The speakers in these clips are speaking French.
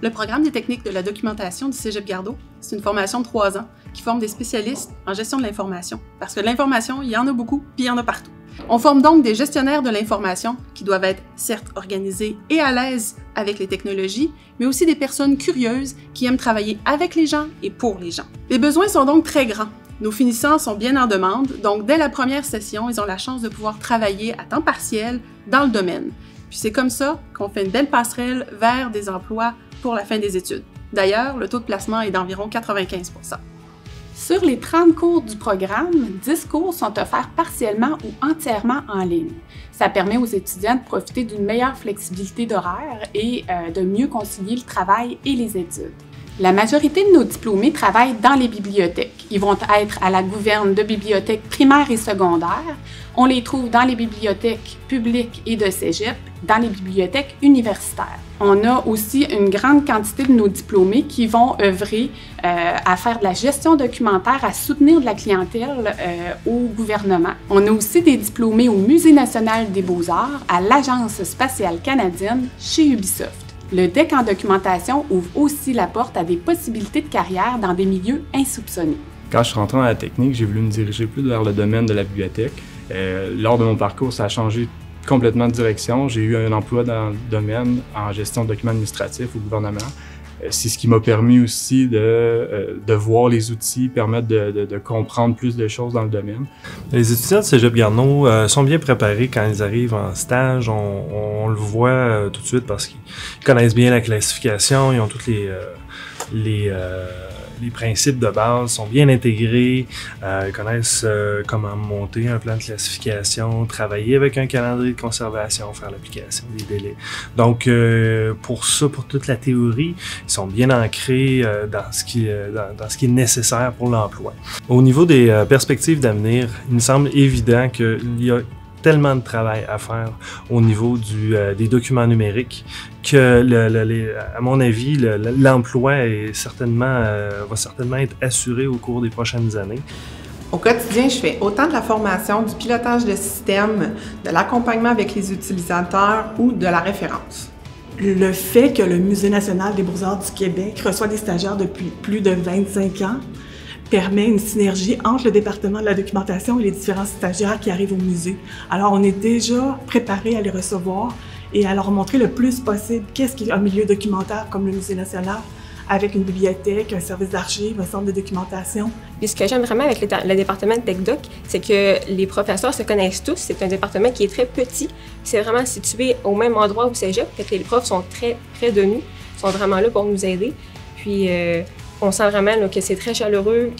Le programme des techniques de la documentation du Cégep Gardeau, c'est une formation de 3 ans qui forme des spécialistes en gestion de l'information. Parce que de l'information, il y en a beaucoup, puis il y en a partout. On forme donc des gestionnaires de l'information qui doivent être certes organisés et à l'aise avec les technologies, mais aussi des personnes curieuses qui aiment travailler avec les gens et pour les gens. Les besoins sont donc très grands. Nos finissants sont bien en demande, donc dès la première session, ils ont la chance de pouvoir travailler à temps partiel dans le domaine. Puis c'est comme ça qu'on fait une belle passerelle vers des emplois pour la fin des études. D'ailleurs, le taux de placement est d'environ 95 %. Sur les 30 cours du programme, 10 cours sont offerts partiellement ou entièrement en ligne. Ça permet aux étudiants de profiter d'une meilleure flexibilité d'horaire et de mieux concilier le travail et les études. La majorité de nos diplômés travaillent dans les bibliothèques. Ils vont être à la gouverne de bibliothèques primaires et secondaires. On les trouve dans les bibliothèques publiques et de cégep, dans les bibliothèques universitaires. On a aussi une grande quantité de nos diplômés qui vont œuvrer à faire de la gestion documentaire, à soutenir de la clientèle au gouvernement. On a aussi des diplômés au Musée national des beaux-arts, à l'Agence spatiale canadienne, chez Ubisoft. Le DEC en documentation ouvre aussi la porte à des possibilités de carrière dans des milieux insoupçonnés. Quand je suis rentré dans la technique, j'ai voulu me diriger plus vers le domaine de la bibliothèque. Lors de mon parcours, ça a changé complètement de direction. J'ai eu un emploi dans le domaine en gestion de documents administratifs au gouvernement. C'est ce qui m'a permis aussi de voir les outils, permettre de comprendre plus de choses dans le domaine. Les étudiants de Cégep Garneau sont bien préparés quand ils arrivent en stage. On le voit tout de suite parce qu'ils connaissent bien la classification, ils ont tous les principes de base sont bien intégrés, ils connaissent comment monter un plan de classification, travailler avec un calendrier de conservation, faire l'application des délais. Donc pour ça, pour toute la théorie, ils sont bien ancrés dans ce qui est nécessaire pour l'emploi. Au niveau des perspectives d'avenir, il me semble évident qu'il y a tellement de travail à faire au niveau des documents numériques que, à mon avis, l'emploi va certainement être assuré au cours des prochaines années. Au quotidien, je fais autant de la formation, du pilotage de système, de l'accompagnement avec les utilisateurs ou de la référence. Le fait que le Musée national des beaux-arts du Québec reçoit des stagiaires depuis plus de 25 ans permet une synergie entre le département de la documentation et les différents stagiaires qui arrivent au musée. Alors, on est déjà préparé à les recevoir et à leur montrer le plus possible qu'est-ce qu'il y a un milieu documentaire comme le Musée national, avec une bibliothèque, un service d'archives, un centre de documentation. Puis ce que j'aime vraiment avec le département de TechDoc, c'est que les professeurs se connaissent tous. C'est un département qui est très petit. C'est vraiment situé au même endroit au cégep, fait que les profs sont très près de nous, sont vraiment là pour nous aider. Puis on sent vraiment là, que c'est très chaleureux,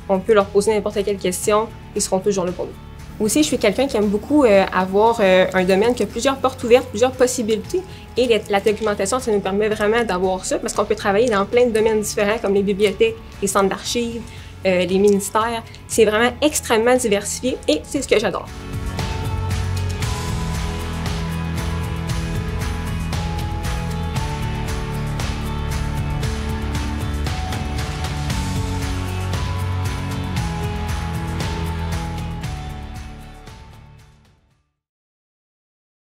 qu'on peut leur poser n'importe quelle question, ils seront toujours là pour nous. Aussi, je suis quelqu'un qui aime beaucoup avoir un domaine qui a plusieurs portes ouvertes, plusieurs possibilités. Et la documentation, ça nous permet vraiment d'avoir ça, parce qu'on peut travailler dans plein de domaines différents, comme les bibliothèques, les centres d'archives, les ministères. C'est vraiment extrêmement diversifié et c'est ce que j'adore.